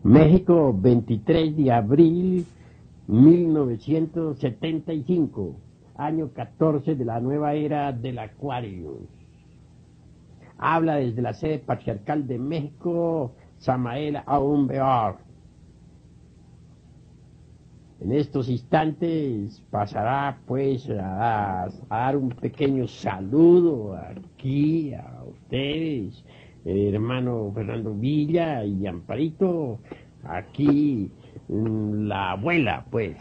México, 23 de abril 1975, año 14 de la nueva era del Acuario. Habla desde la sede patriarcal de México, Samael Aumbeor. En estos instantes pasará pues a dar un pequeño saludo aquí a ustedes, hermano Fernando Villa y Amparito, aquí la abuela pues.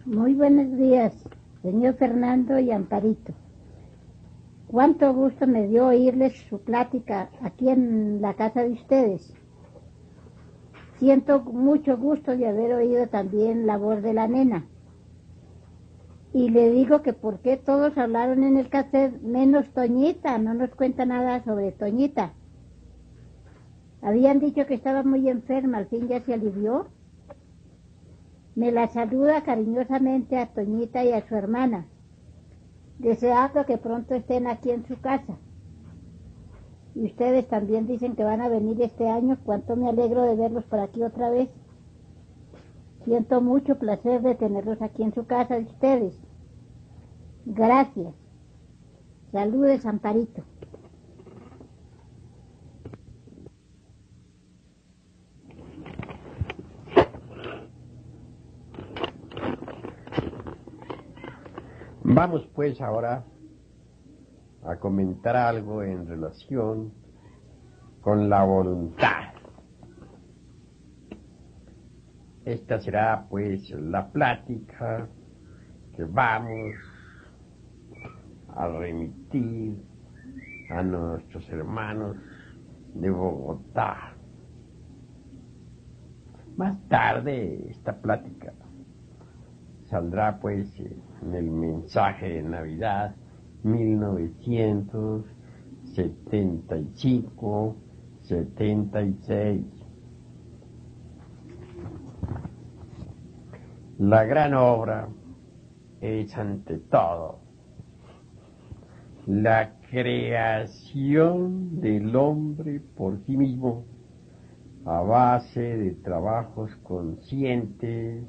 Muy buenos días, señor Fernando y Amparito. Cuánto gusto me dio oírles su plática aquí en la casa de ustedes. Siento mucho gusto de haber oído también la voz de la nena. Y le digo que por qué todos hablaron en el cassette, menos Toñita, no nos cuenta nada sobre Toñita. Habían dicho que estaba muy enferma, al fin ya se alivió. Me la saluda cariñosamente a Toñita y a su hermana, deseando que pronto estén aquí en su casa. Y ustedes también dicen que van a venir este año. Cuánto me alegro de verlos por aquí otra vez. Siento mucho placer de tenerlos aquí en su casa de ustedes. Gracias. Saludes, Amparito. Vamos pues ahora a comentar algo en relación con la voluntad. Esta será pues la plática que vamos a remitir a nuestros hermanos de Bogotá. Más tarde esta plática saldrá pues en el mensaje de Navidad 1975-76. La gran obra es ante todo la creación del hombre por sí mismo a base de trabajos conscientes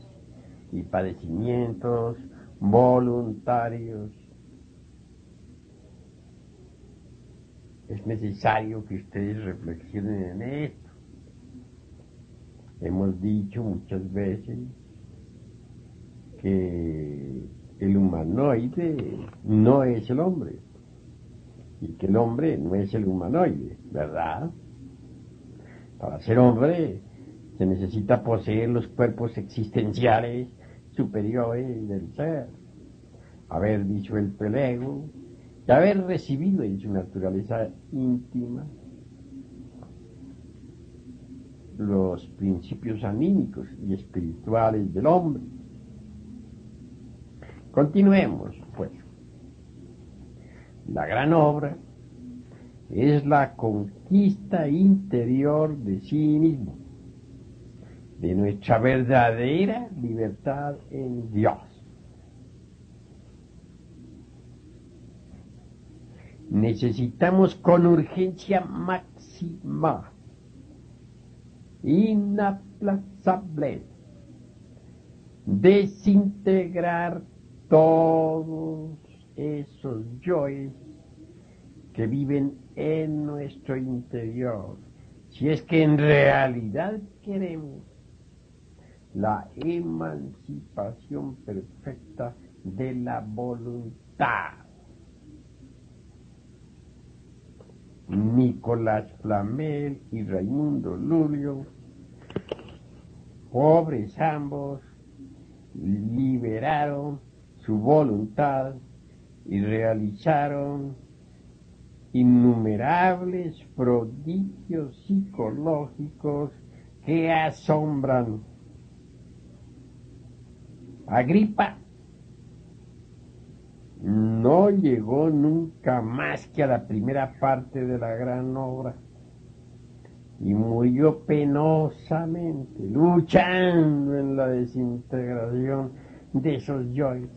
y padecimientos voluntarios. Es necesario que ustedes reflexionen en esto. Hemos dicho muchas veces que el humanoide no es el hombre y que el hombre no es el humanoide, ¿verdad? Para ser hombre se necesita poseer los cuerpos existenciales superiores del ser, haber disuelto el ego y haber recibido en su naturaleza íntima los principios anímicos y espirituales del hombre. Continuemos, pues. La gran obra es la conquista interior de sí mismo, de nuestra verdadera libertad en Dios. Necesitamos con urgencia máxima, inaplazable, desintegrar todos esos yoes que viven en nuestro interior, si es que en realidad queremos la emancipación perfecta de la voluntad. Nicolás Flamel y Raimundo Lulio, pobres ambos, liberaron su voluntad y realizaron innumerables prodigios psicológicos que asombran. Agripa no llegó nunca más que a la primera parte de la gran obra y murió penosamente, luchando en la desintegración de esos yoes,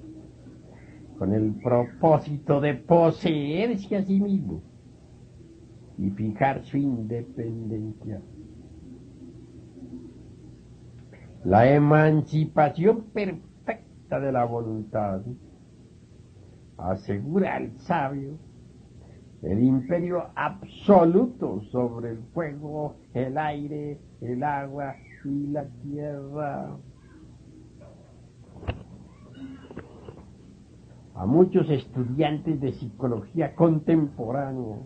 con el propósito de poseerse a sí mismo. y fijar su independencia. La emancipación perfecta de la voluntad asegura al sabio el imperio absoluto sobre el fuego, el aire, el agua y la tierra. A muchos estudiantes de psicología contemporánea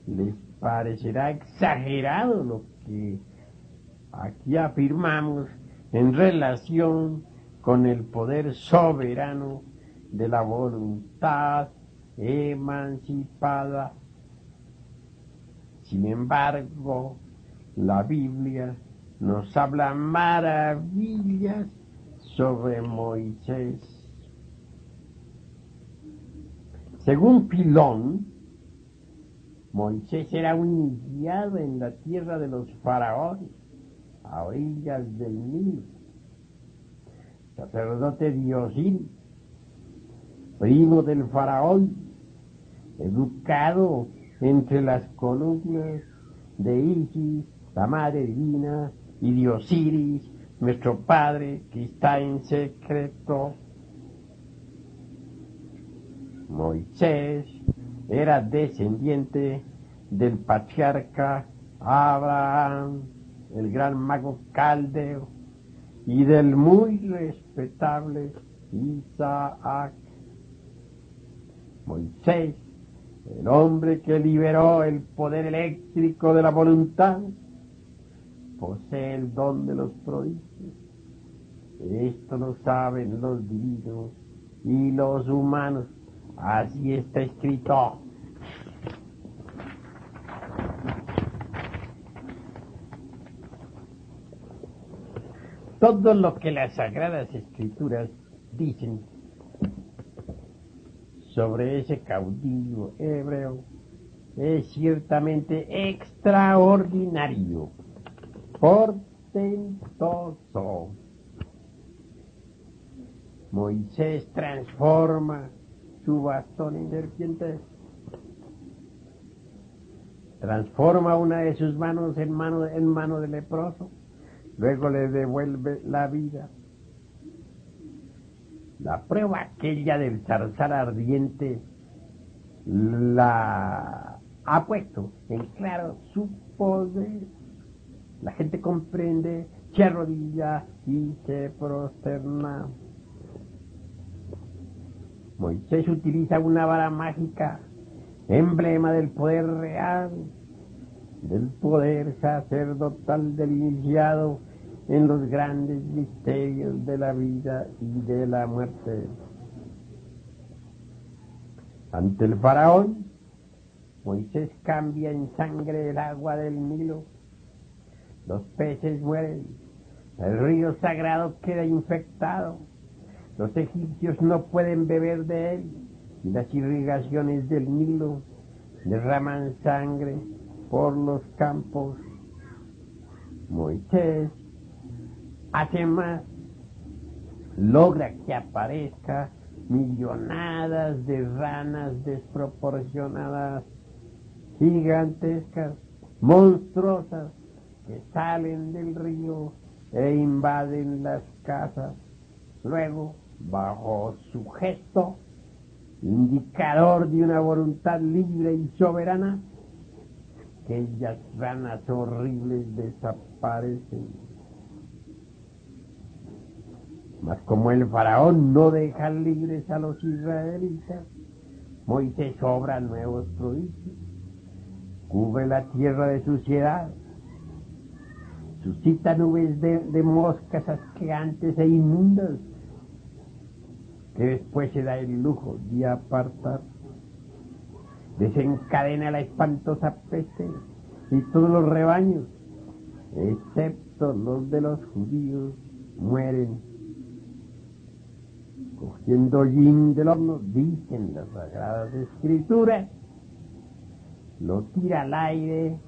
les parecerá exagerado lo que aquí afirmamos en relación con el poder soberano de la voluntad emancipada. Sin embargo, la Biblia nos habla maravillas sobre Moisés. Según Filón, Moisés era un iniciado en la tierra de los faraones, a orillas del Nilo. Sacerdote de Osiris, primo del faraón, educado entre las columnas de Isis, la madre divina, y de Osiris, nuestro Padre que está en secreto. Moisés era descendiente del patriarca Abraham, el gran mago caldeo, y del muy respetable Isaac. Moisés, el hombre que liberó el poder eléctrico de la voluntad, posee el don de los prodigios. Esto lo saben los divinos y los humanos. Así está escrito. Todo lo que las Sagradas Escrituras dicen sobre ese caudillo hebreo es ciertamente extraordinario, portentoso. Moisés transforma su bastón en serpiente, transforma una de sus manos en mano del leproso, luego le devuelve la vida. La prueba aquella del zarzal ardiente la ha puesto en claro su poder. La gente comprende, se arrodilla y se prosterna. Moisés utiliza una vara mágica, emblema del poder real, del poder sacerdotal del iniciado en los grandes misterios de la vida y de la muerte. Ante el faraón, Moisés cambia en sangre el agua del Nilo. Los peces mueren, el río sagrado queda infectado, los egipcios no pueden beber de él, y las irrigaciones del Nilo derraman sangre por los campos. Moisés hace más, logra que aparezca millonadas de ranas desproporcionadas, gigantescas, monstruosas, que salen del río e invaden las casas. Luego, bajo su gesto, indicador de una voluntad libre y soberana, aquellas ranas horribles desaparecen. Mas como el faraón no deja libres a los israelitas, Moisés obra nuevos prodigios, cubre la tierra de suciedad, suscita nubes de moscas asqueantes e inmundas, que después se da el lujo de apartar. Desencadena la espantosa peste y todos los rebaños, excepto los de los judíos, mueren. Cogiendo hollín del horno, dicen las Sagradas Escrituras, lo tira al aire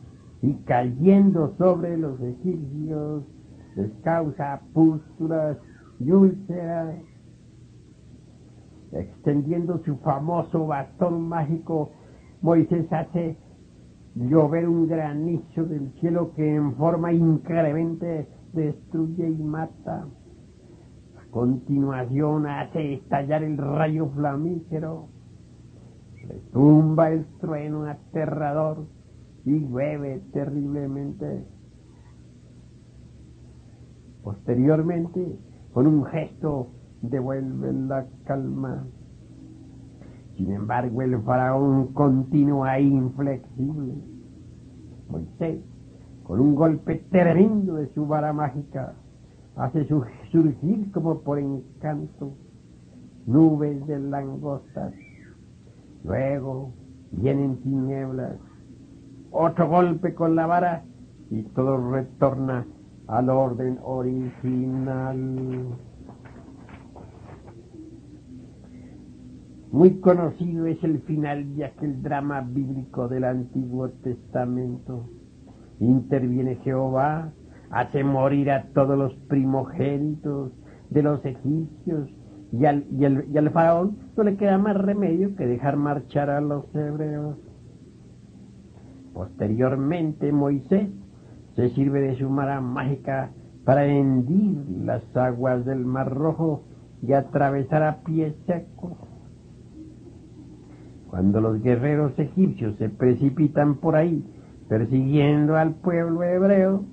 y cayendo sobre los egipcios les causa pústulas y úlceras. Extendiendo su famoso bastón mágico, Moisés hace llover un granizo del cielo que en forma inclemente destruye y mata. A continuación hace estallar el rayo flamígero, retumba el trueno aterrador y llueve terriblemente. Posteriormente, con un gesto, devuelve la calma. Sin embargo, el faraón continúa inflexible. Moisés, con un golpe tremendo de su vara mágica, hace surgir como por encanto nubes de langostas. Luego vienen tinieblas, otro golpe con la vara y todo retorna al orden original. Muy conocido es el final de aquel drama bíblico del Antiguo Testamento. Interviene Jehová, hace morir a todos los primogénitos de los egipcios y al faraón no le queda más remedio que dejar marchar a los hebreos. Posteriormente Moisés se sirve de su vara mágica para hendir las aguas del Mar Rojo y atravesar a pie seco. Cuando los guerreros egipcios se precipitan por ahí persiguiendo al pueblo hebreo,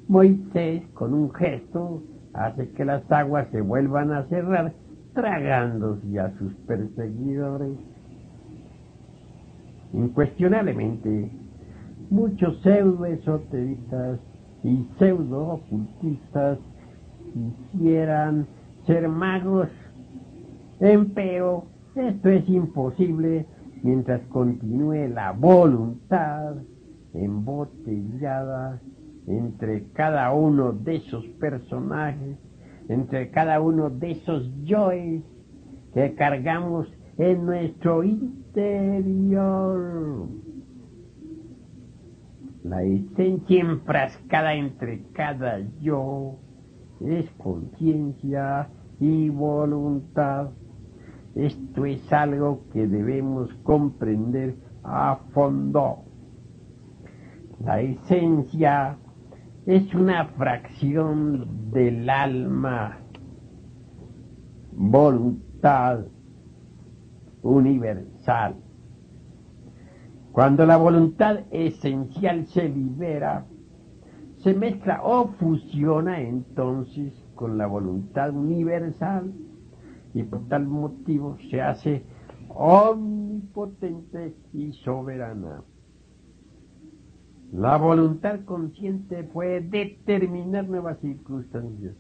Moisés, con un gesto, hace que las aguas se vuelvan a cerrar, tragándose a sus perseguidores. Incuestionablemente, muchos pseudo-esoteristas y pseudo-ocultistas quisieran ser magos, empero esto es imposible mientras continúe la voluntad embotellada entre cada uno de esos personajes, entre cada uno de esos yoes que cargamos en nuestro interior. La esencia enfrascada entre cada yo es conciencia y voluntad. Esto es algo que debemos comprender a fondo. La esencia es una fracción del alma, voluntad universal. Cuando la voluntad esencial se libera, se mezcla o fusiona entonces con la voluntad universal y por tal motivo se hace omnipotente y soberana. La voluntad consciente puede determinar nuevas circunstancias.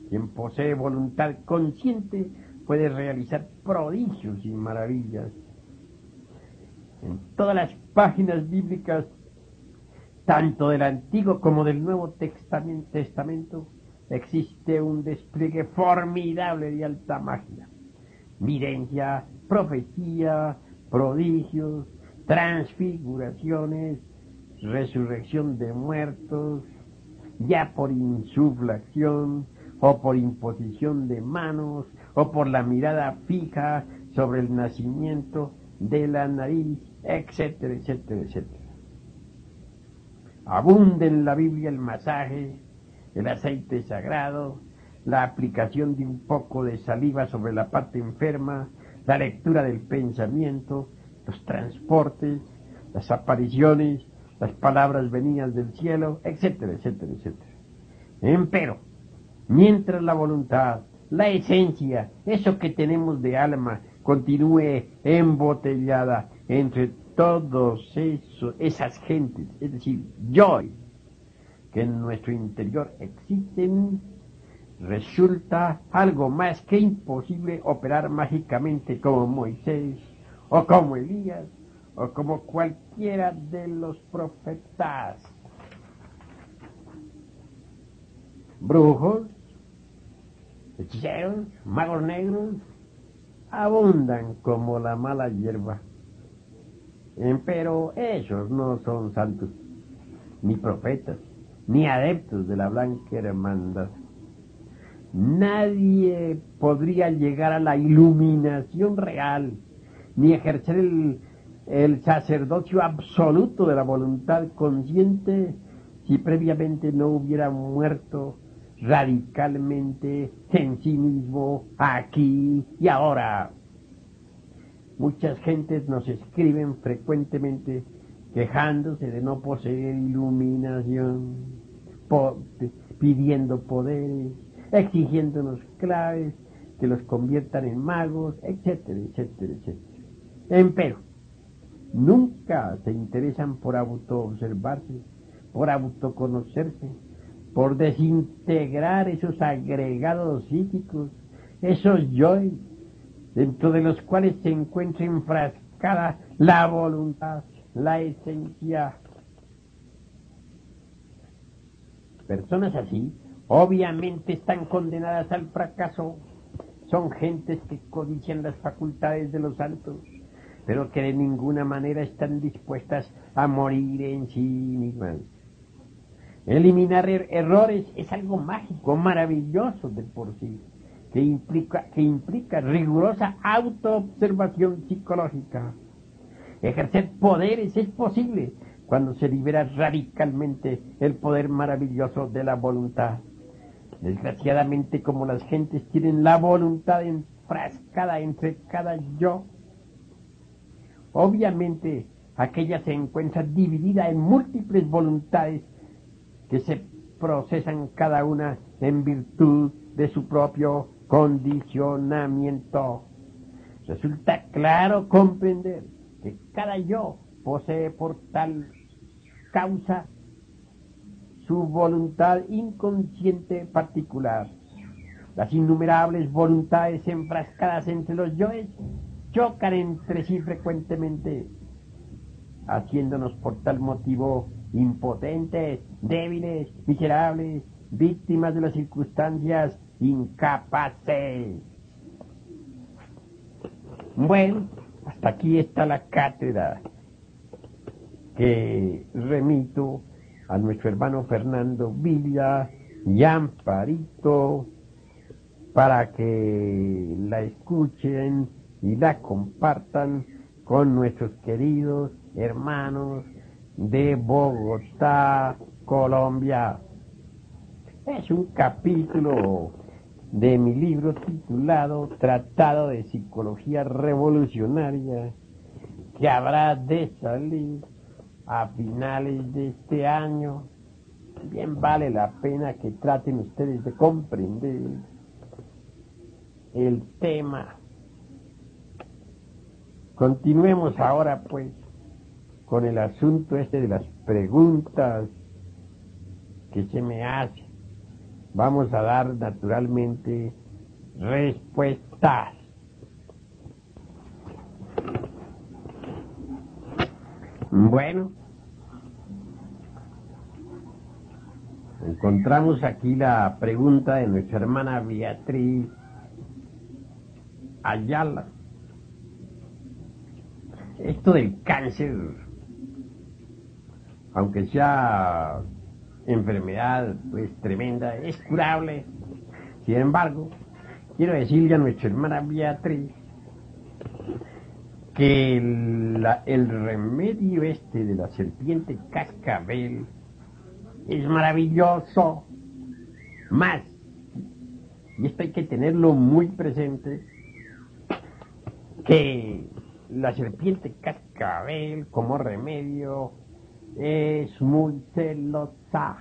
Quien posee voluntad consciente puede realizar prodigios y maravillas. En todas las páginas bíblicas, tanto del Antiguo como del Nuevo Testamento, existe un despliegue formidable de alta magia, videncia, profecía, prodigios, transfiguraciones, resurrección de muertos, ya por insuflación o por imposición de manos o por la mirada fija sobre el nacimiento de la nariz, etcétera, etcétera, etcétera. Abunda en la Biblia el masaje, el aceite sagrado, la aplicación de un poco de saliva sobre la parte enferma, la lectura del pensamiento, los transportes, las apariciones, las palabras venidas del cielo, etcétera, etcétera, etcétera. Empero, mientras la voluntad, la esencia, eso que tenemos de alma, continúe embotellada entre todos esas gentes, es decir, yo, que en nuestro interior existen, resulta algo más que imposible operar mágicamente como Moisés, o como Elías, o como cualquiera de los profetas. Brujos, hechiceros, magos negros, abundan como la mala hierba. Pero ellos no son santos, ni profetas, ni adeptos de la blanca hermandad. Nadie podría llegar a la iluminación real, ni ejercer el sacerdocio absoluto de la voluntad consciente si previamente no hubiera muerto radicalmente en sí mismo, aquí y ahora. Muchas gentes nos escriben frecuentemente quejándose de no poseer iluminación, pidiendo poderes, exigiéndonos claves que los conviertan en magos, etcétera, etcétera, etcétera. Empero, nunca se interesan por autoobservarse, por autoconocerse, por desintegrar esos agregados psíquicos, esos yoes, dentro de los cuales se encuentra enfrascada la voluntad, la esencia. Personas así, obviamente, están condenadas al fracaso. Son gentes que codician las facultades de los santos, pero que de ninguna manera están dispuestas a morir en sí mismas. Eliminar errores es algo mágico, maravilloso de por sí, que implica rigurosa autoobservación psicológica. Ejercer poderes es posible cuando se libera radicalmente el poder maravilloso de la voluntad. Desgraciadamente, como las gentes tienen la voluntad enfrascada entre cada yo, obviamente aquella se encuentra dividida en múltiples voluntades que se procesan cada una en virtud de su propio condicionamiento. Resulta claro comprender que cada yo posee por tal causa su voluntad inconsciente particular. Las innumerables voluntades enfrascadas entre los yoes chocan entre sí frecuentemente, haciéndonos por tal motivo impotentes, débiles, miserables, víctimas de las circunstancias, incapaces. Bueno, hasta aquí está la cátedra que remito a nuestro hermano Fernando Villa y Amparito para que la escuchen y la compartan con nuestros queridos hermanos de Bogotá, Colombia. Es un capítulo de mi libro titulado Tratado de Psicología Revolucionaria, que habrá de salir a finales de este año. Bien vale la pena que traten ustedes de comprender el tema. Continuemos ahora pues con el asunto de las preguntas que se me hacen. Vamos a dar naturalmente respuestas. Bueno, encontramos aquí la pregunta de nuestra hermana Beatriz Ayala. Esto del cáncer, aunque sea enfermedad pues tremenda, es curable. Sin embargo, quiero decirle a nuestra hermana Beatriz que el remedio de la serpiente cascabel es maravilloso. Más, y esto hay que tenerlo muy presente, que la serpiente cascabel como remedio es muy celosa.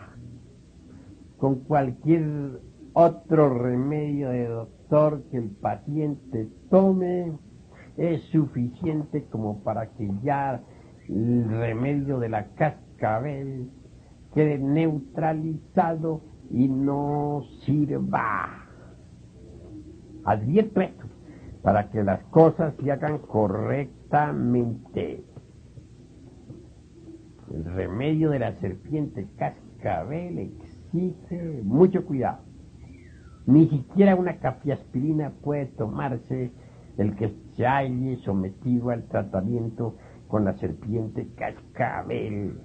Con cualquier otro remedio de doctor que el paciente tome es suficiente como para que ya el remedio de la cascabel quede neutralizado y no sirva. Advierto esto para que las cosas se hagan correctamente. El remedio de la serpiente cascabel exige mucho cuidado. Ni siquiera una cafiaspirina puede tomarse el que se haya sometido al tratamiento con la serpiente cascabel,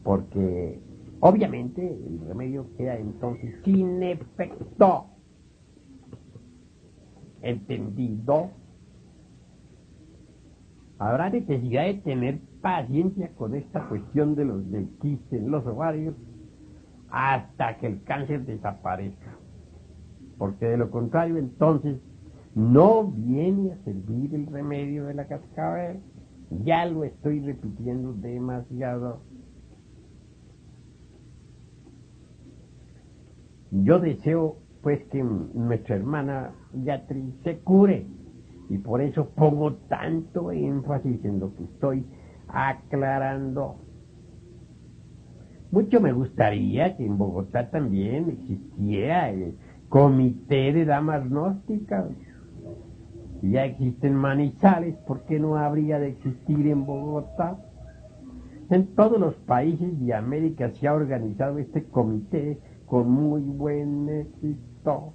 porque obviamente el remedio queda entonces sin efecto. ¿Entendido? Habrá necesidad de tener paciencia con esta cuestión de los del quiste en los ovarios hasta que el cáncer desaparezca. Porque de lo contrario, entonces, no viene a servir el remedio de la cascabel. Ya lo estoy repitiendo demasiado. Yo deseo, pues, que nuestra hermana Beatriz se cure. Y por eso pongo tanto énfasis en lo que estoy aclarando. Mucho me gustaría que en Bogotá también existiera el comité de damas gnósticas. Si ya existen en Manizales, ¿por qué no habría de existir en Bogotá? En todos los países de América se ha organizado este comité con muy buen éxito.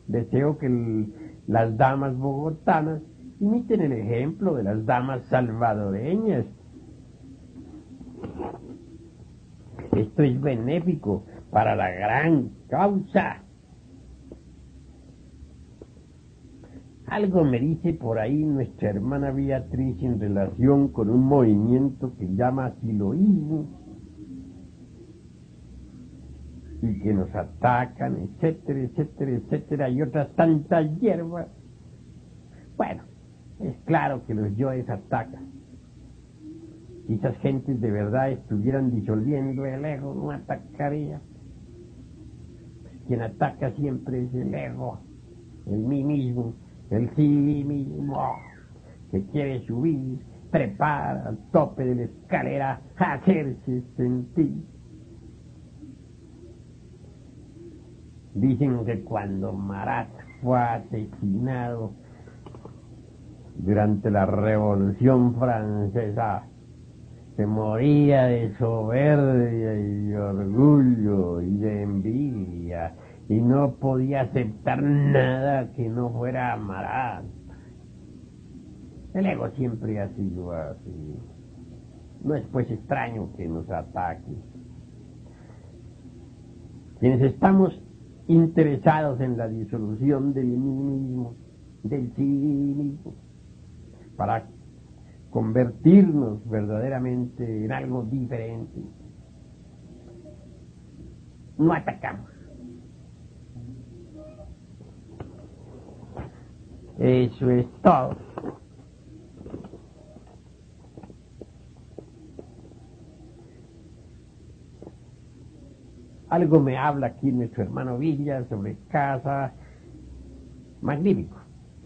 Deseo que las damas bogotanas imiten el ejemplo de las damas salvadoreñas. Esto es benéfico para la gran causa. Algo me dice por ahí nuestra hermana Beatriz en relación con un movimiento que llama siloísmo y que nos atacan, etcétera, etcétera, etcétera, y otras tantas hierbas. Bueno, es claro que los yoes atacan. Si esas gentes de verdad estuvieran disolviendo el ego, no atacaría. Quien ataca siempre es el ego, el mí mismo, el sí mismo, que quiere subir, trepar al tope de la escalera, hacerse sentir. Dicen que cuando Marat fue asesinado durante la Revolución Francesa, se moría de soberbia y de orgullo y de envidia y no podía aceptar nada que no fuera Marat. El ego siempre ha sido así. No es pues extraño que nos ataque. Quienes estamos interesados en la disolución del mí mismo, del sí mismo, para convertirnos verdaderamente en algo diferente, no atacamos. Eso es todo. Algo me habla aquí nuestro hermano Villa sobre casa, magnífico,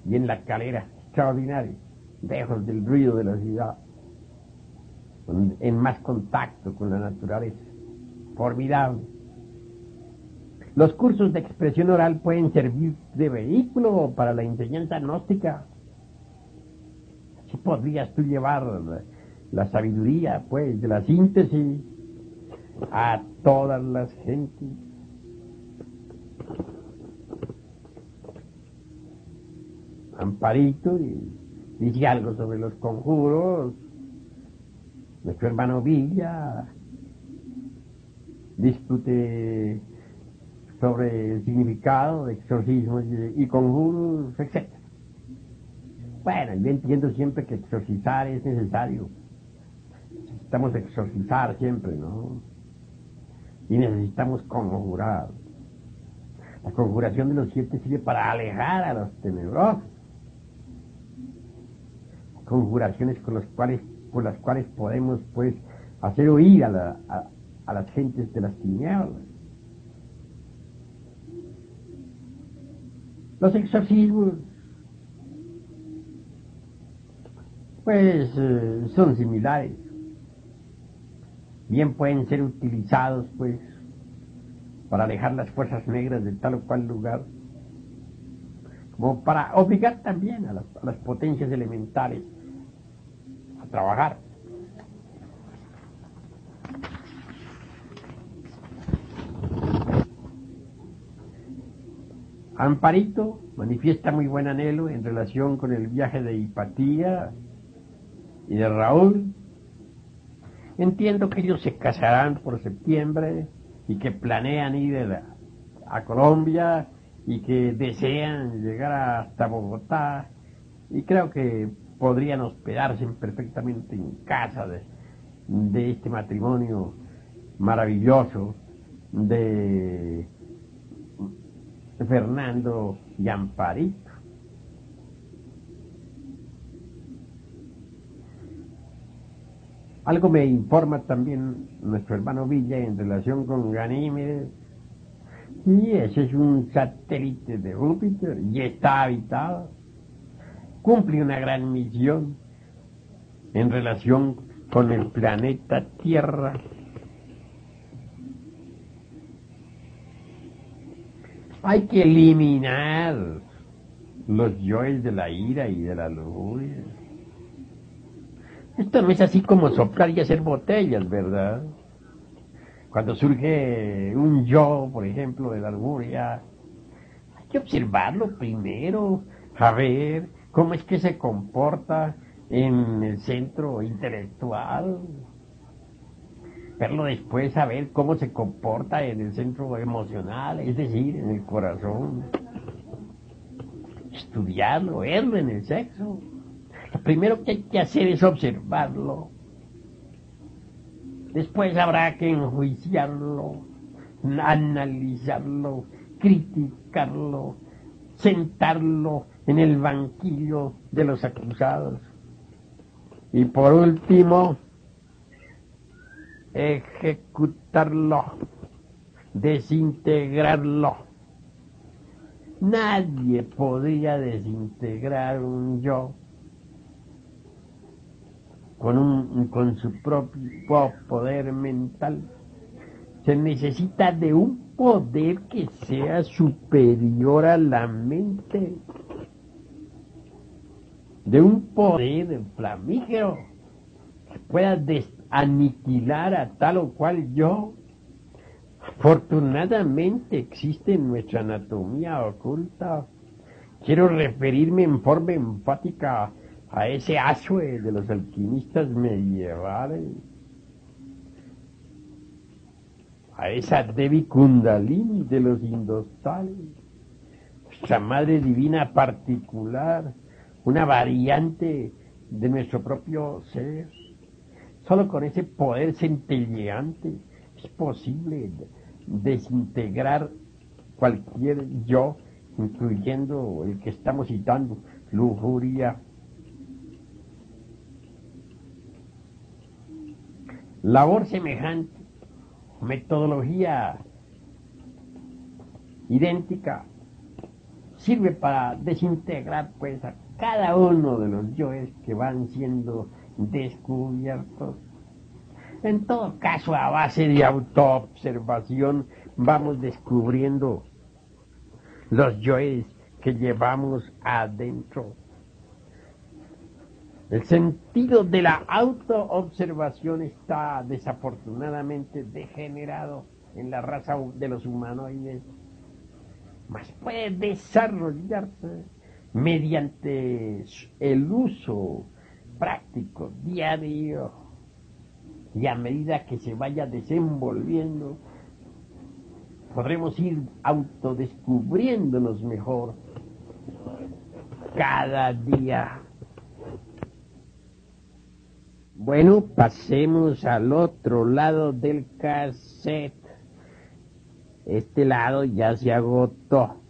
y en la calera, extraordinario, lejos del ruido de la ciudad, en más contacto con la naturaleza, formidable. Los cursos de expresión oral pueden servir de vehículo para la enseñanza gnóstica. Si podrías tú llevar la sabiduría, pues, de la síntesis a todas las gentes. Amparito dice algo sobre los conjuros. Nuestro hermano Villa discute sobre el significado de exorcismos y conjuros, etc. Bueno, yo entiendo siempre que exorcizar es necesario. Necesitamos exorcizar siempre, ¿no? Y necesitamos conjurar. La conjuración de los 7 sirve para alejar a los tenebrosos. Conjuraciones con las cuales podemos, pues, hacer oír a las gentes de las tinieblas. Los exorcismos, pues, son similares. Bien pueden ser utilizados, pues, para alejar las fuerzas negras de tal o cual lugar, como para obligar también a las potencias elementales a trabajar. Amparito manifiesta muy buen anhelo en relación con el viaje de Hipatía y de Raúl. Entiendo que ellos se casarán por septiembre y que planean ir a Colombia y que desean llegar hasta Bogotá, y creo que podrían hospedarse perfectamente en casa de este matrimonio maravilloso de Fernando y Amparito. Algo me informa también nuestro hermano Villa en relación con Ganímedes, y ese es un satélite de Júpiter y está habitado. Cumple una gran misión en relación con el planeta Tierra. Hay que eliminar los yoes de la ira y de la lujuria. Esto no es así como soplar y hacer botellas, ¿verdad? Cuando surge un yo, por ejemplo, de la lujuria, hay que observarlo primero, a ver cómo es que se comporta en el centro intelectual, verlo después, a ver cómo se comporta en el centro emocional, es decir, en el corazón, estudiarlo, verlo en el sexo. Lo primero que hay que hacer es observarlo. Después habrá que enjuiciarlo, analizarlo, criticarlo, sentarlo en el banquillo de los acusados. Y por último, ejecutarlo, desintegrarlo. Nadie podría desintegrar un yo con su propio poder mental. Se necesita de un poder que sea superior a la mente, de un poder flamígero que pueda aniquilar a tal o cual yo. Afortunadamente existe en nuestra anatomía oculta. Quiero referirme en forma enfática a ese asue de los alquimistas medievales, a esa Devi Kundalini de los indostales, nuestra Madre Divina particular, una variante de nuestro propio ser. Solo con ese poder centelleante es posible desintegrar cualquier yo, incluyendo el que estamos citando, lujuria. Labor semejante, metodología idéntica, sirve para desintegrar pues a cada uno de los yoes que van siendo descubiertos. En todo caso, a base de autoobservación vamos descubriendo los yoes que llevamos adentro. El sentido de la autoobservación está desafortunadamente degenerado en la raza de los humanoides, mas puede desarrollarse mediante el uso práctico, diario, y a medida que se vaya desenvolviendo, podremos ir autodescubriéndonos mejor cada día. Bueno, pasemos al otro lado del cassette. Este lado ya se agotó.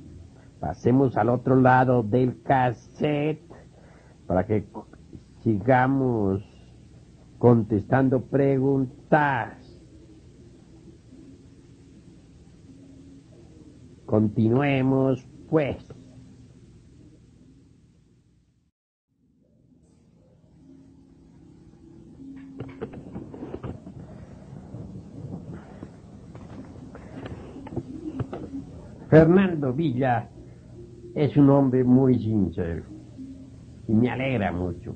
Pasemos al otro lado del cassette para que sigamos contestando preguntas. Continuemos, pues. Fernando Villa es un hombre muy sincero y me alegra mucho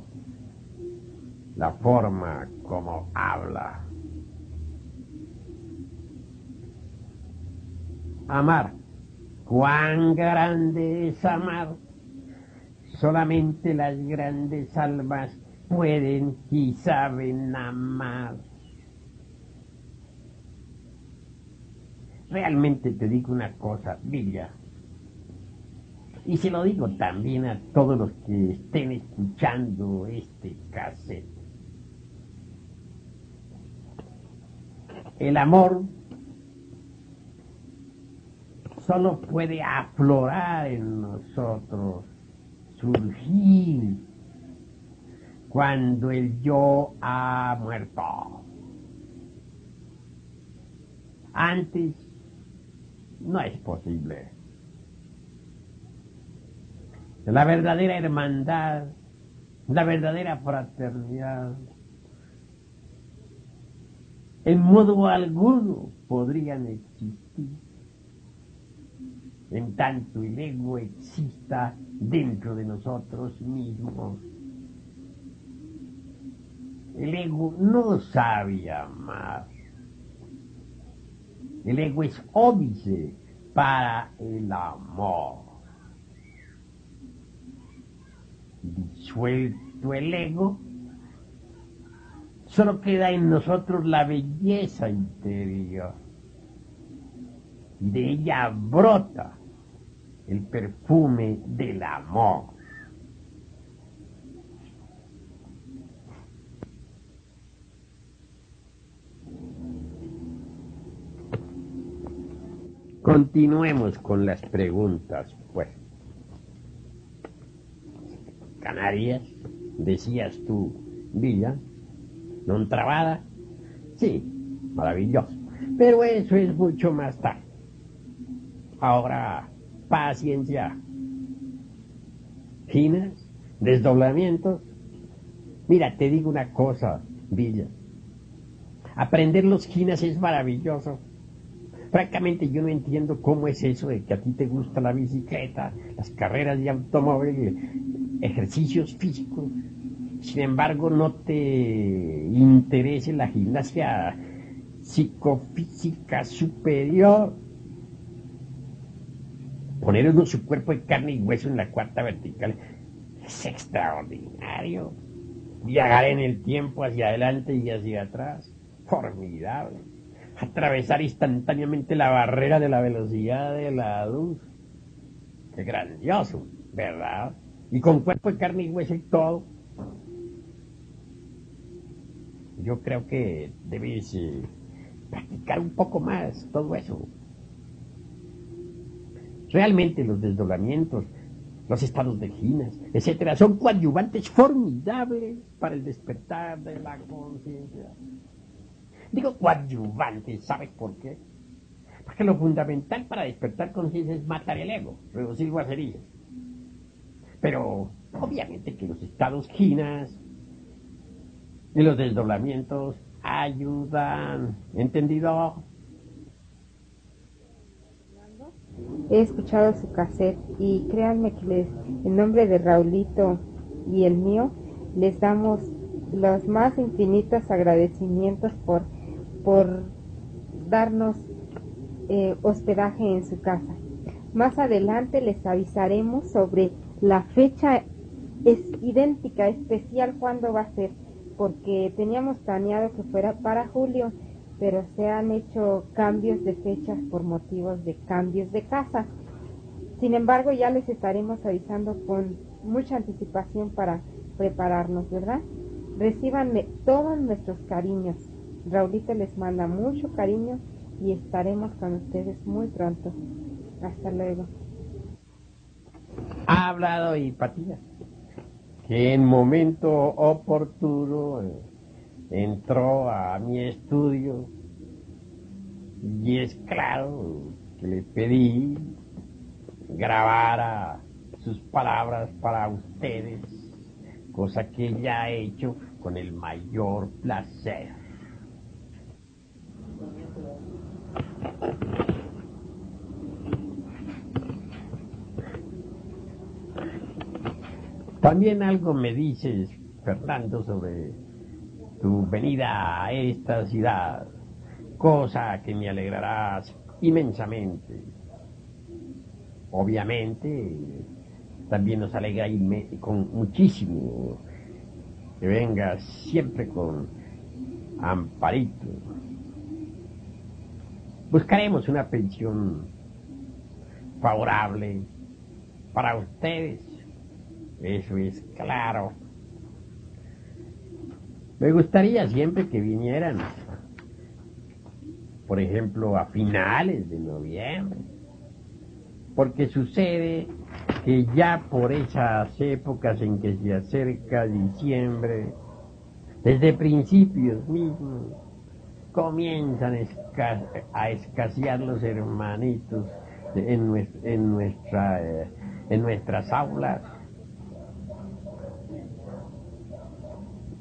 la forma como habla. Amar. ¿Cuán grande es amar? Solamente las grandes almas pueden y saben amar. Realmente te digo una cosa, Villa. Y se lo digo también a todos los que estén escuchando este cassette. El amor solo puede aflorar en nosotros, surgir cuando el yo ha muerto. Antes no es posible. La verdadera hermandad, la verdadera fraternidad, en modo alguno podrían existir en tanto el ego exista dentro de nosotros mismos. El ego no sabe amar. El ego es óbice para el amor. Disuelto el ego, solo queda en nosotros la belleza interior. Y de ella brota el perfume del amor. Continuemos con las preguntas, pues. Canarias, decías tú, Villa, non trabada. Sí, maravilloso. Pero eso es mucho más tarde. Ahora, paciencia. Ginas, desdoblamientos. Mira, te digo una cosa, Villa. Aprender los ginas es maravilloso. Francamente yo no entiendo cómo es eso de que a ti te gusta la bicicleta, las carreras de automóvil, ejercicios físicos. Sin embargo, no te interese la gimnasia psicofísica superior. Poner uno su cuerpo de carne y hueso en la cuarta vertical es extraordinario. Viajar en el tiempo hacia adelante y hacia atrás, formidable. Atravesar instantáneamente la barrera de la velocidad de la luz. Qué grandioso, ¿verdad? Y con cuerpo de carne y hueso y todo. Yo creo que debes practicar un poco más todo eso. Realmente los desdoblamientos, los estados de ginas, etcétera, son coadyuvantes formidables para el despertar de la conciencia. Digo coadyuvantes, ¿sabes por qué? Porque lo fundamental para despertar conciencia es matar el ego, reducir guacerías. Pero obviamente que los estados ginas y los desdoblamientos ayudan. ¿Entendido? He escuchado su cassette y créanme que en nombre de Raulito y el mío, les damos los más infinitos agradecimientos por darnos hospedaje en su casa. Más adelante les avisaremos sobre la fecha idéntica, especial, cuándo va a ser, porque teníamos planeado que fuera para julio, pero se han hecho cambios de fechas por motivos de cambios de casa. Sin embargo, ya les estaremos avisando con mucha anticipación para prepararnos, ¿verdad? Recíbanme todos nuestros cariños. Raulito les manda mucho cariño y estaremos con ustedes muy pronto. Hasta luego. Ha hablado Hipatía, que en momento oportuno entró a mi estudio y es claro que le pedí grabara sus palabras para ustedes, cosa que ella ha hecho con el mayor placer. También algo me dices, Fernando, sobre tu venida a esta ciudad, cosa que me alegrará inmensamente. Obviamente, también nos alegra con muchísimo que vengas siempre con Amparito. Buscaremos una pensión favorable para ustedes, eso es claro. Me gustaría siempre que vinieran, por ejemplo, a finales de noviembre, porque sucede que ya por esas épocas en que se acerca diciembre, desde principios mismos, comienzan a escasear los hermanitos en nuestras aulas.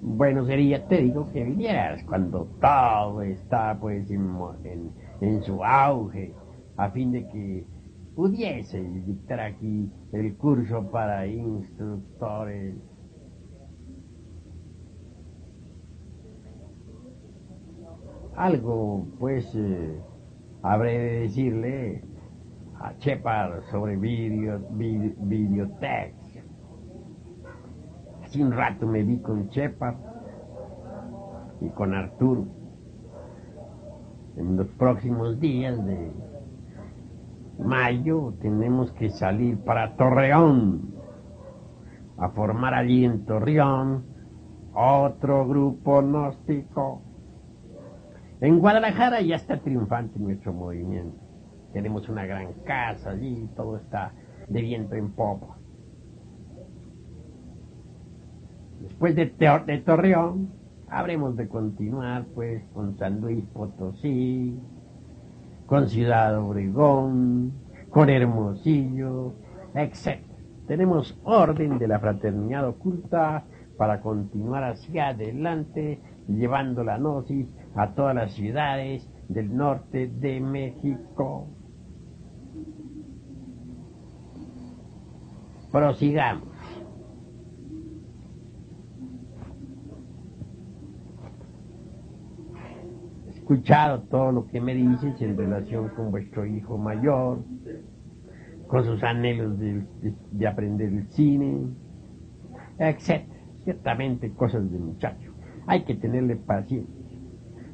Bueno sería, te digo, que vinieras cuando todo está pues en su auge, a fin de que pudiese dictar aquí el curso para instructores. Algo pues habré de decirle a Shepard sobre videotex. Hace un rato me vi con Shepard y con Arturo. En los próximos días de mayo tenemos que salir para Torreón, a formar allí en Torreón otro grupo gnóstico. En Guadalajara ya está triunfante nuestro movimiento. Tenemos una gran casa allí, todo está de viento en popa. Después de Torreón, habremos de continuar pues con San Luis Potosí, con Ciudad Obregón, con Hermosillo, etc. Tenemos orden de la fraternidad oculta para continuar hacia adelante, llevando la gnosis a todas las ciudades del norte de México. Prosigamos. He escuchado todo lo que me dices en relación con vuestro hijo mayor, con sus anhelos de aprender el cine, etc. Ciertamente cosas de muchacho. Hay que tenerle paciencia.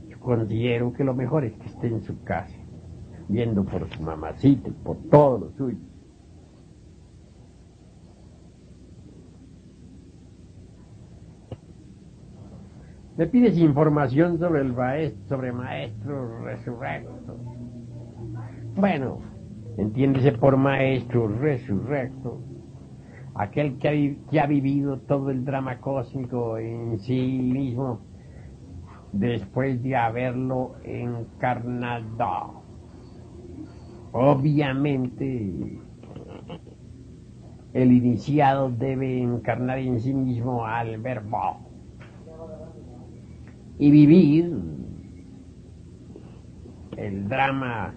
Yo considero que lo mejor es que esté en su casa, viendo por su mamacita y por todo lo suyo. Me pides información sobre maestro resurrecto. Bueno, entiéndese por maestro resurrecto aquel que ha vivido todo el drama cósmico en sí mismo después de haberlo encarnado. Obviamente, el iniciado debe encarnar en sí mismo al verbo y vivir el drama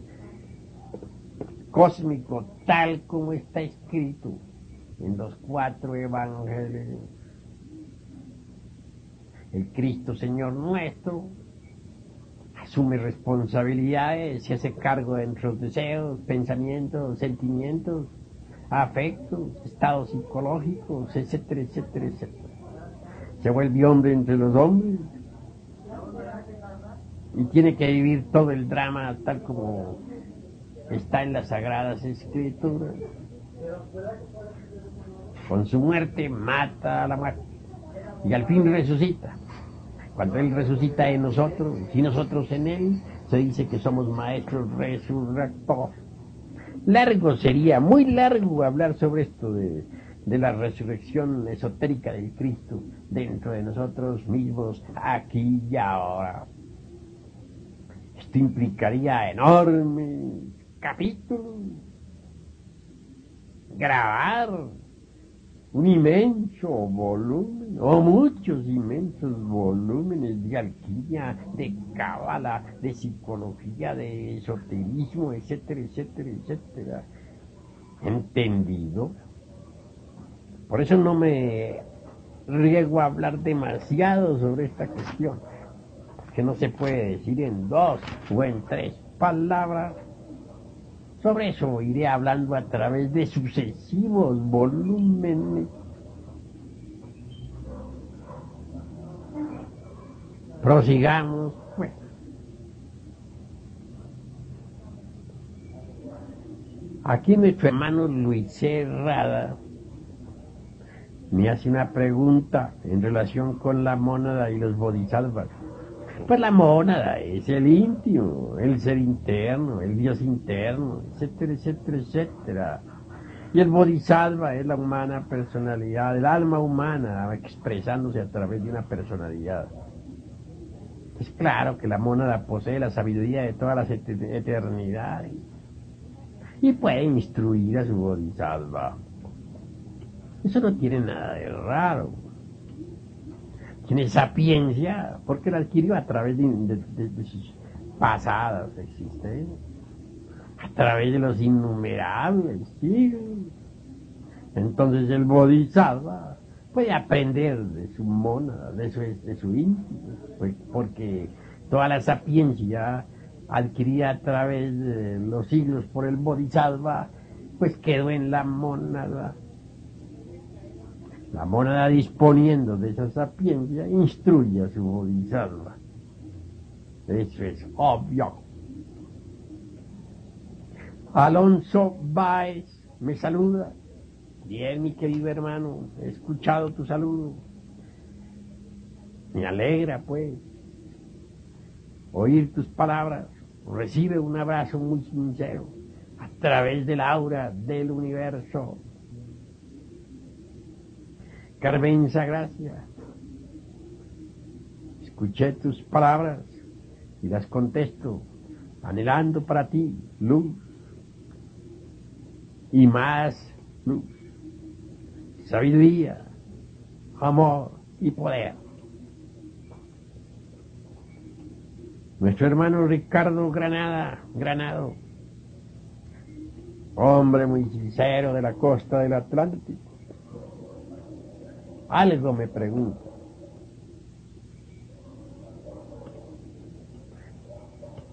cósmico tal como está escrito en los 4 evangelios. El Cristo Señor nuestro asume responsabilidades, se hace cargo de nuestros deseos, pensamientos, sentimientos, afectos, estados psicológicos, etcétera, etcétera, etcétera. Se vuelve hombre entre los hombres y tiene que vivir todo el drama tal como está en las Sagradas Escrituras. Con su muerte mata a la muerte y al fin resucita. Cuando Él resucita en nosotros y nosotros en Él, se dice que somos maestros resurrectos. Largo sería, muy largo hablar sobre esto de la resurrección esotérica del Cristo dentro de nosotros mismos, aquí y ahora. Esto implicaría enormes capítulos, grabar un inmenso volumen, o muchos inmensos volúmenes de alquimia, de cábala, de psicología, de esoterismo, etcétera, etcétera, etcétera. ¿Entendido? Por eso no me riego a hablar demasiado sobre esta cuestión, que no se puede decir en 2 o en 3 palabras. Sobre eso iré hablando a través de sucesivos volúmenes. Prosigamos, pues. Aquí nuestro hermano Luis Herrada me hace una pregunta en relación con la mónada y los bodhisattvas. Pues la mónada es el íntimo, el ser interno, el Dios interno, etcétera, etcétera, etcétera. Y el bodhisattva es la humana personalidad, el alma humana expresándose a través de una personalidad. Es claro que la mónada posee la sabiduría de todas las eternidades y puede instruir a su bodhisattva. Eso no tiene nada de raro. Tiene sapiencia porque la adquirió a través de sus pasadas existencias, a través de los innumerables siglos. Entonces el bodhisattva puede aprender de su mónada, de su íntimo, porque toda la sapiencia adquirida a través de los siglos por el bodhisattva, pues quedó en la mónada. La mónada, disponiendo de esa sapiencia, instruye a su bodhisattva. Eso es obvio. Alonso Báez me saluda. Bien, mi querido hermano, he escuchado tu saludo. Me alegra, pues, oír tus palabras. Recibe un abrazo muy sincero a través del aura del universo. Carmenza, gracias. Escuché tus palabras y las contesto, anhelando para ti luz y más luz, sabiduría, amor y poder. Nuestro hermano Ricardo Granado, hombre muy sincero de la costa del Atlántico, algo me pregunta.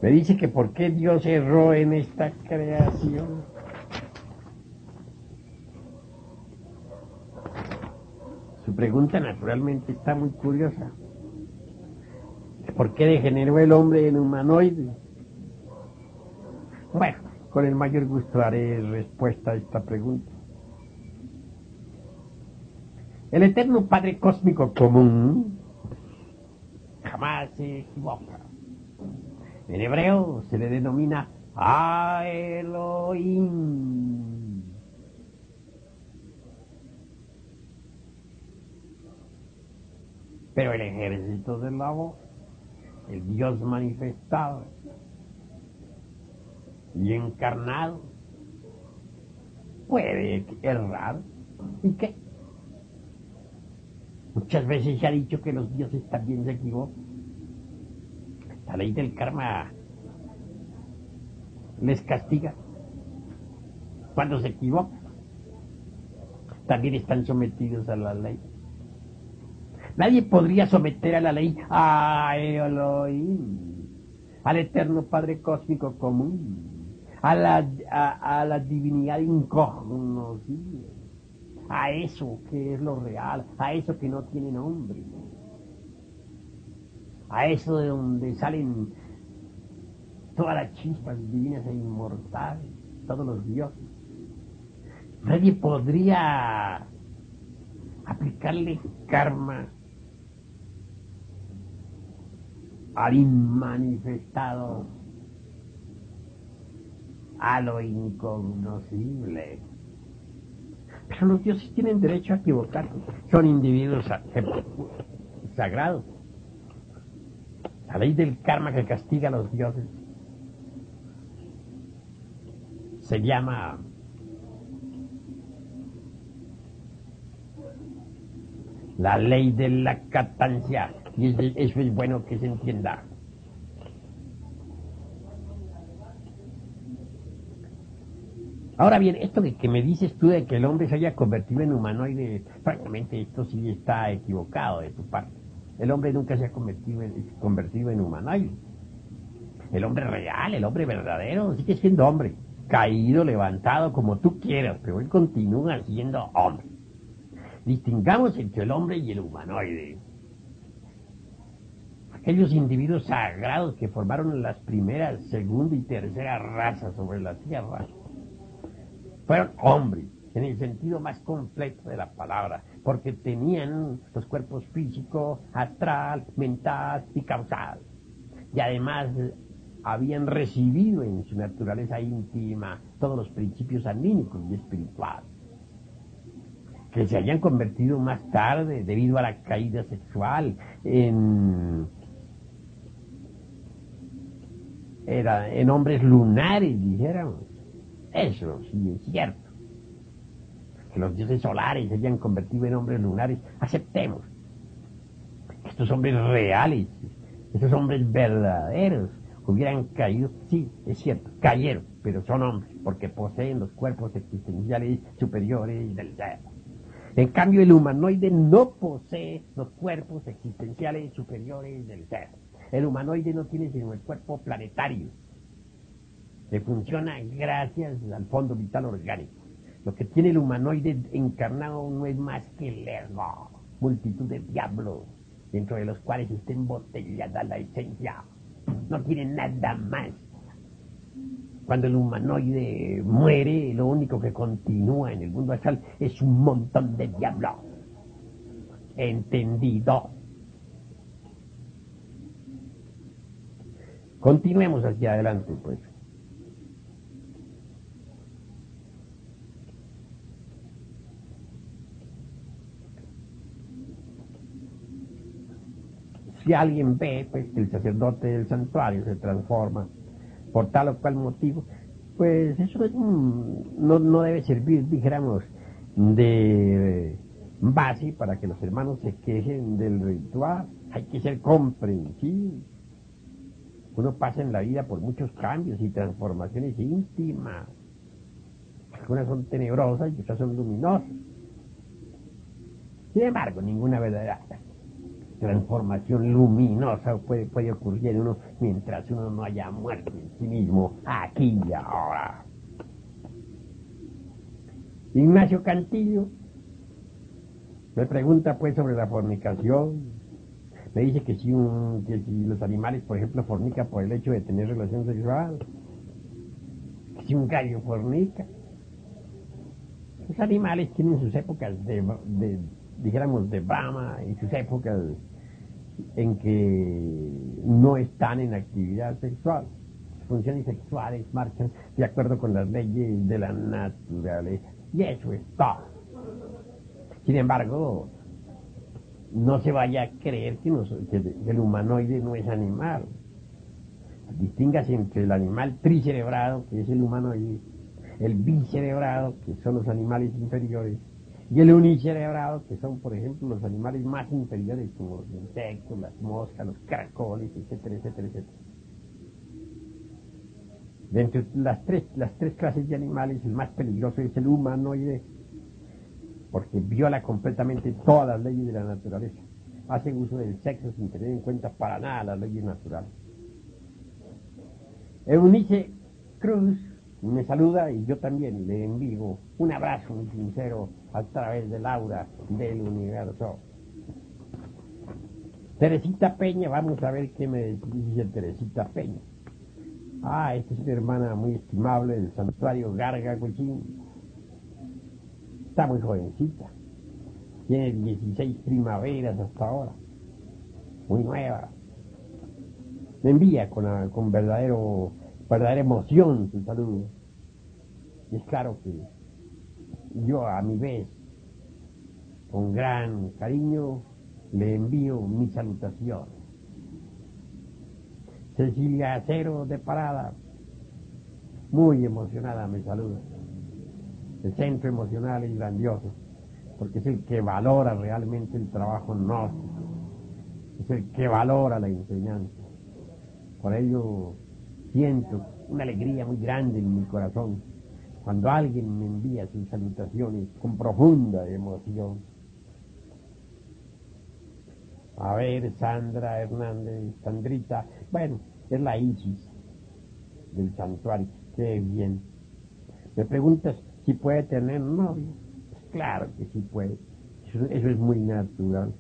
Me dice que por qué Dios erró en esta creación. Su pregunta naturalmente está muy curiosa. ¿Por qué degeneró el hombre en humanoide? Bueno, con el mayor gusto daré respuesta a esta pregunta. El eterno Padre Cósmico Común jamás se equivoca. En hebreo se le denomina Elohim. Pero el ejército del voz, el Dios manifestado y encarnado, puede errar. ¿Y qué? Muchas veces se ha dicho que los dioses también se equivocan. La ley del karma les castiga cuando se equivocan. También están sometidos a la ley. Nadie podría someter a la ley a Elohim, al eterno Padre Cósmico Común, a la divinidad incognoscible, a eso que es lo real, a eso que no tiene nombre, a eso de donde salen todas las chispas divinas e inmortales, todos los dioses. Nadie podría aplicarle karma al inmanifestado, a lo incognoscible. Pero los dioses tienen derecho a equivocarse, son individuos sagrados. La ley del karma que castiga a los dioses se llama la ley de la captancia, y eso es bueno que se entienda. Ahora bien, esto que me dices tú de que el hombre se haya convertido en humanoide, francamente esto sí está equivocado de tu parte. El hombre nunca se ha convertido en humanoide. El hombre real, el hombre verdadero, sigue siendo hombre, caído, levantado, como tú quieras, pero él continúa siendo hombre. Distingamos entre el hombre y el humanoide. Aquellos individuos sagrados que formaron las primeras, segunda y tercera razas sobre la tierra Fueron hombres, en el sentido más completo de la palabra, porque tenían los cuerpos físico, astral, mental y causal. Y además habían recibido en su naturaleza íntima todos los principios anímicos y espirituales, que se habían convertido más tarde, debido a la caída sexual, en hombres lunares, dijéramos. Eso sí es cierto. Que los dioses solares se hayan convertido en hombres lunares. Aceptemos. Estos hombres reales, estos hombres verdaderos, hubieran caído, sí, es cierto, cayeron, pero son hombres, porque poseen los cuerpos existenciales superiores del ser. En cambio, el humanoide no posee los cuerpos existenciales superiores del ser. El humanoide no tiene sino el cuerpo planetario, que funciona gracias al fondo vital orgánico. Lo que tiene el humanoide encarnado no es más que el ego, multitud de diablos, dentro de los cuales está embotellada la esencia. No tiene nada más. Cuando el humanoide muere, lo único que continúa en el mundo astral es un montón de diablos. ¿Entendido? Continuemos hacia adelante, pues. Si alguien ve, pues, que el sacerdote del santuario se transforma por tal o cual motivo, pues eso es no debe servir, dijéramos, de base para que los hermanos se quejen del ritual. Hay que ser comprensivos. Uno pasa en la vida por muchos cambios y transformaciones íntimas. Algunas son tenebrosas y otras son luminosas. Sin embargo, ninguna verdadera transformación luminosa puede ocurrir en uno mientras uno no haya muerto en sí mismo, aquí y ahora. Ignacio Cantillo me pregunta pues sobre la fornicación. Me dice que si los animales, por ejemplo, fornican por el hecho de tener relación sexual, que si un gallo fornica. Los animales tienen sus épocas dijéramos, de brama, y sus épocas en que no están en actividad sexual. Sus funciones sexuales marchan de acuerdo con las leyes de la naturaleza. Y eso es todo. Sin embargo, no se vaya a creer que el humanoide no es animal. Distíngase entre el animal tricerebrado, que es el humanoide, el bicerebrado, que son los animales inferiores, y el unicerebrado, que son, por ejemplo, los animales más inferiores, como los insectos, las moscas, los caracoles, etcétera, etcétera, etcétera. De entre las tres clases de animales, el más peligroso es el humanoide, porque viola completamente todas las leyes de la naturaleza. Hace uso del sexo sin tener en cuenta para nada las leyes naturales. Eunice Cruz me saluda y yo también le envío un abrazo muy sincero a través del aura del universo. Teresita Peña, vamos a ver qué me dice Teresita Peña. Esta es una hermana muy estimable del santuario Garga Cochín. Está muy jovencita. Tiene 16 primaveras hasta ahora. Muy nueva. Me envía con verdadera emoción su saludo. Y es claro que yo a mi vez, con gran cariño, le envío mi salutación. Cecilia Acero de Parada, muy emocionada, me saluda. El centro emocional es grandioso, porque es el que valora realmente el trabajo gnóstico, es el que valora la enseñanza. Por ello siento una alegría muy grande en mi corazón cuando alguien me envía sus salutaciones con profunda emoción. A ver, Sandra Hernández, Sandrita, bueno, es la Isis del santuario, qué bien. Me preguntas si puede tener novio. Pues claro que sí puede, eso es muy natural.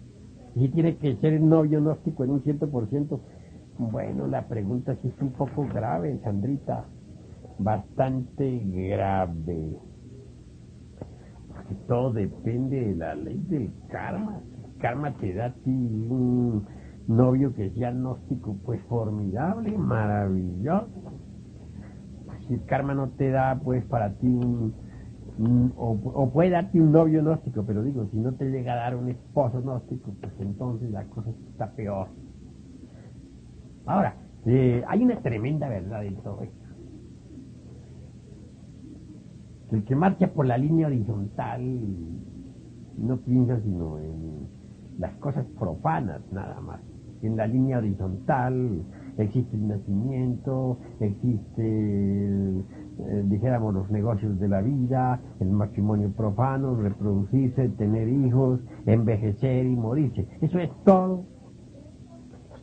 Y si tiene que ser novio gnóstico en un 100%, bueno, la pregunta sí es un poco grave, Sandrita, bastante grave. que todo depende de la ley del karma. El karma te da a ti un novio que sea gnóstico, pues formidable, maravilloso. Si el karma no te da, pues para ti o puede darte un novio gnóstico, pero digo, si no te llega a dar un esposo gnóstico, pues entonces la cosa está peor. Ahora, hay una tremenda verdad en todo esto. El que marcha por la línea horizontal no piensa sino en las cosas profanas nada más. En la línea horizontal existe el nacimiento, existe, dijéramos, los negocios de la vida, el matrimonio profano, reproducirse, tener hijos, envejecer y morirse. Eso es todo.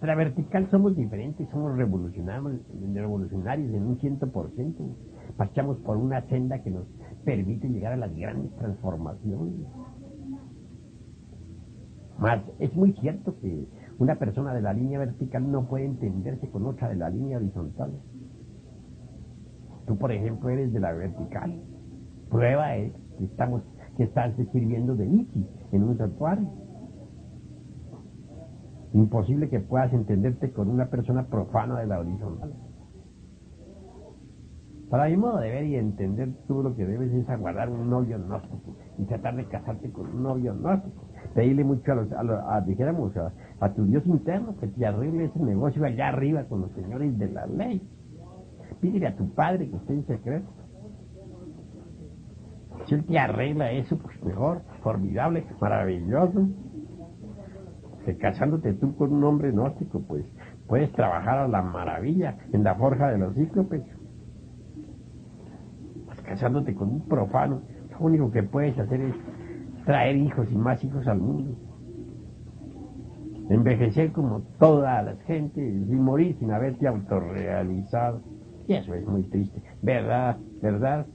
La vertical somos diferentes, somos revolucionarios en un 100%. Marchamos por una senda que nos permite llegar a las grandes transformaciones. Más, es muy cierto que una persona de la línea vertical no puede entenderse con otra de la línea horizontal. Tú, por ejemplo, eres de la vertical. Prueba es que estás sirviendo de Niki en un santuario. Imposible que puedas entenderte con una persona profana de la horizontal. Para mi modo de ver y entender, tú lo que debes es aguardar un novio gnóstico y tratar de casarte con un novio gnóstico. Pedirle mucho a tu Dios interno que te arregle ese negocio allá arriba con los señores de la ley. Pídele a tu padre que esté en secreto. Si él te arregla eso, pues mejor, formidable, maravilloso. Que casándote tú con un hombre gnóstico, pues puedes trabajar a la maravilla en la forja de los cíclopes. Pues casándote con un profano, lo único que puedes hacer es traer hijos y más hijos al mundo. Envejecer como toda la gente y morir sin haberte autorrealizado. Y eso es muy triste. ¿Verdad? ¿Verdad?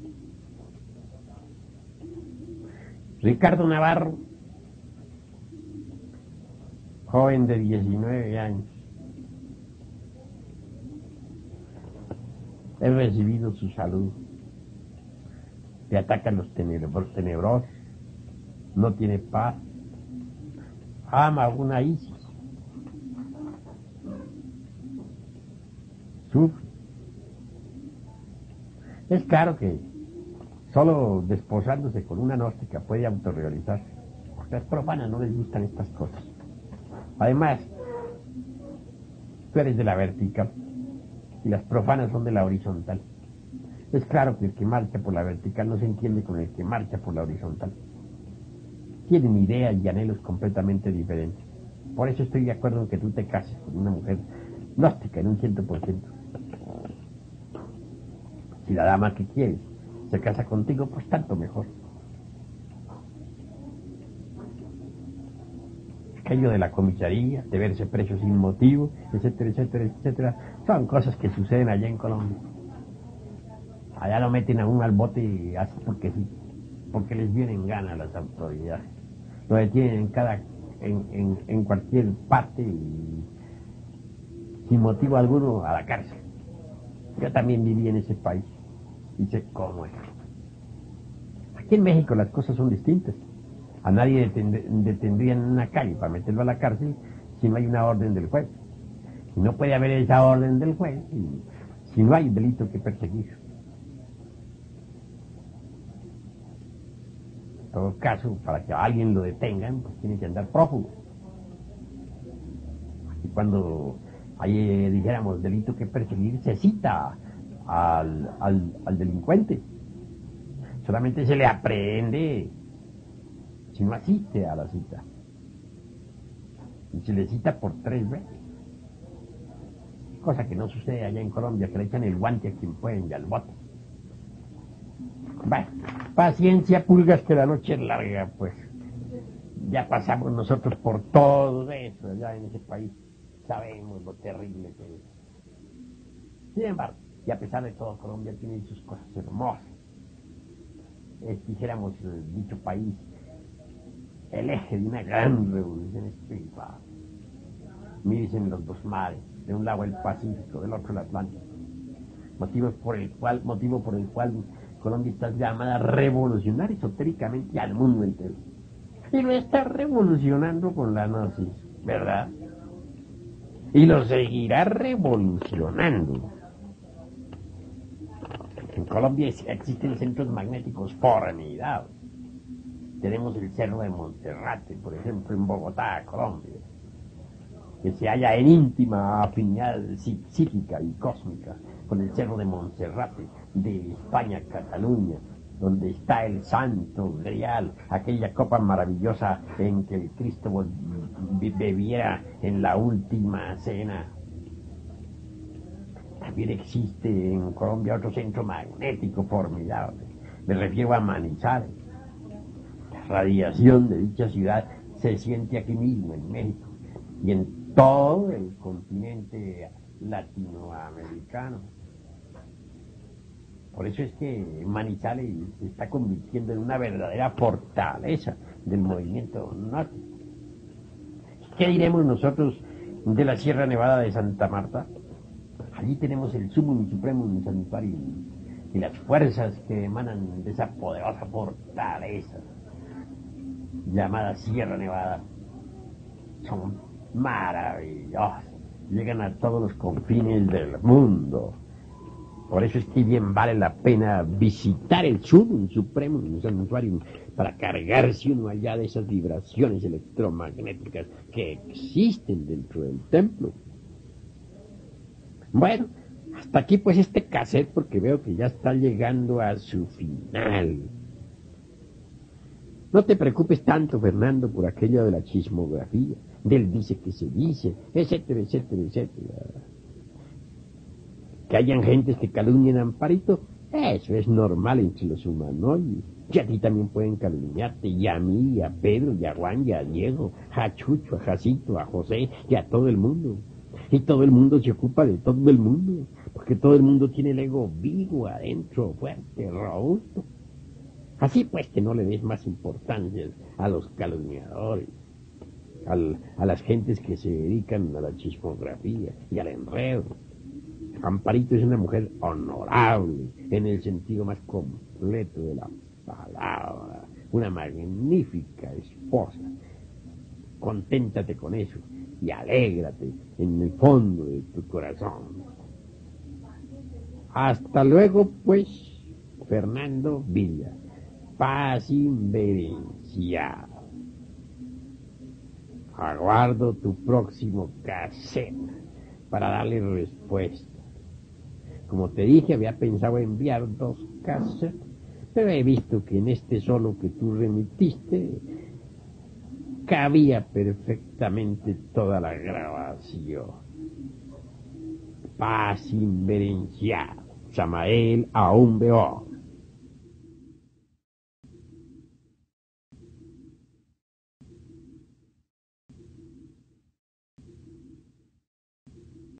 Ricardo Navarro, joven de 19 años. He recibido su salud. Le atacan los tenebrosos. No tiene paz. Ama a una Isis. Sufre. Es claro que solo desposándose con una gnóstica puede autorrealizarse. Porque a las profanas no les gustan estas cosas. Además, tú eres de la vertical y las profanas son de la horizontal. Es claro que el que marcha por la vertical no se entiende con el que marcha por la horizontal. Tienen ideas y anhelos completamente diferentes. Por eso estoy de acuerdo en que tú te cases con una mujer gnóstica en un 100%. Si la dama que quieres se casa contigo, pues tanto mejor. Aquello de la comisaría, de verse preso sin motivo, etcétera, etcétera, etcétera, son cosas que suceden allá en Colombia. Allá lo meten a uno al bote así porque sí, porque les vienen ganas las autoridades. Lo detienen en cualquier parte y sin motivo alguno a la cárcel. Yo también viví en ese país y sé cómo es. Aquí en México las cosas son distintas. A nadie detendrían en una calle para meterlo a la cárcel si no hay una orden del juez. Y no puede haber esa orden del juez si no hay delito que perseguir. En todo caso, para que a alguien lo detengan, pues tiene que andar prófugo. Y cuando hay, dijéramos, delito que perseguir, se cita al delincuente. Solamente se le aprehende si no asiste a la cita. Y se le cita por 3 veces. Cosa que no sucede allá en Colombia, que le echan el guante a quien pueden y al bote. Bueno, paciencia, pulgas, que la noche es larga, pues. Ya pasamos nosotros por todo eso allá en ese país. Sabemos lo terrible que es. Sin embargo, y a pesar de todo, Colombia tiene sus cosas hermosas. Dijéramos, dicho país, el eje de una gran revolución espiritual. Miren los dos mares, de un lado el Pacífico, del otro el Atlántico. Motivo por el cual Colombia está llamada a revolucionar esotéricamente al mundo entero. Y lo está revolucionando con la gnosis, ¿verdad? Y lo seguirá revolucionando. En Colombia existen centros magnéticos formidables. Tenemos el Cerro de Monserrate, por ejemplo, en Bogotá, Colombia, que se halla en íntima afinidad psíquica y cósmica con el Cerro de Monserrate de España, Cataluña, donde está el Santo Grial, aquella copa maravillosa en que el Cristo bebiera en la última cena. También existe en Colombia otro centro magnético formidable. Me refiero a Manizales. La radiación de dicha ciudad se siente aquí mismo, en México, y en todo el continente latinoamericano. Por eso es que Manizales se está convirtiendo en una verdadera fortaleza del movimiento norte. ¿Qué diremos nosotros de la Sierra Nevada de Santa Marta? Allí tenemos el Sumum y Supremum Sanctuarium y las fuerzas que emanan de esa poderosa fortaleza llamada Sierra Nevada son maravillosas, llegan a todos los confines del mundo. Por eso es que bien vale la pena visitar el Sumum Supremum Sanctuarium para cargarse uno allá de esas vibraciones electromagnéticas que existen dentro del templo. Bueno, hasta aquí pues este cassette, porque veo que ya está llegando a su final. No te preocupes tanto, Fernando, por aquello de la chismografía, del dice que se dice, etcétera, etcétera, etcétera. Que hayan gentes que calumnien a Amparito, eso es normal entre los humanoides. Y a ti también pueden calumniarte, y a mí, y a Pedro, y a Juan, y a Diego, a Chucho, a Jacito, a José, y a todo el mundo. Y todo el mundo se ocupa de todo el mundo, porque todo el mundo tiene el ego vivo adentro, fuerte, robusto. Así pues que no le des más importancia a los calumniadores, a las gentes que se dedican a la chismografía y al enredo. Amparito es una mujer honorable en el sentido más completo de la palabra, una magnífica esposa. Conténtate con eso y alégrate en el fondo de tu corazón. Hasta luego, pues, Fernando Villa, paz inverencial. Aguardo tu próximo cassette para darle respuesta. Como te dije, había pensado enviar 2 cassettes, pero he visto que en este solo que tú remitiste cabía perfectamente toda la grabación. Paz inverencial. Samael Aún Beor.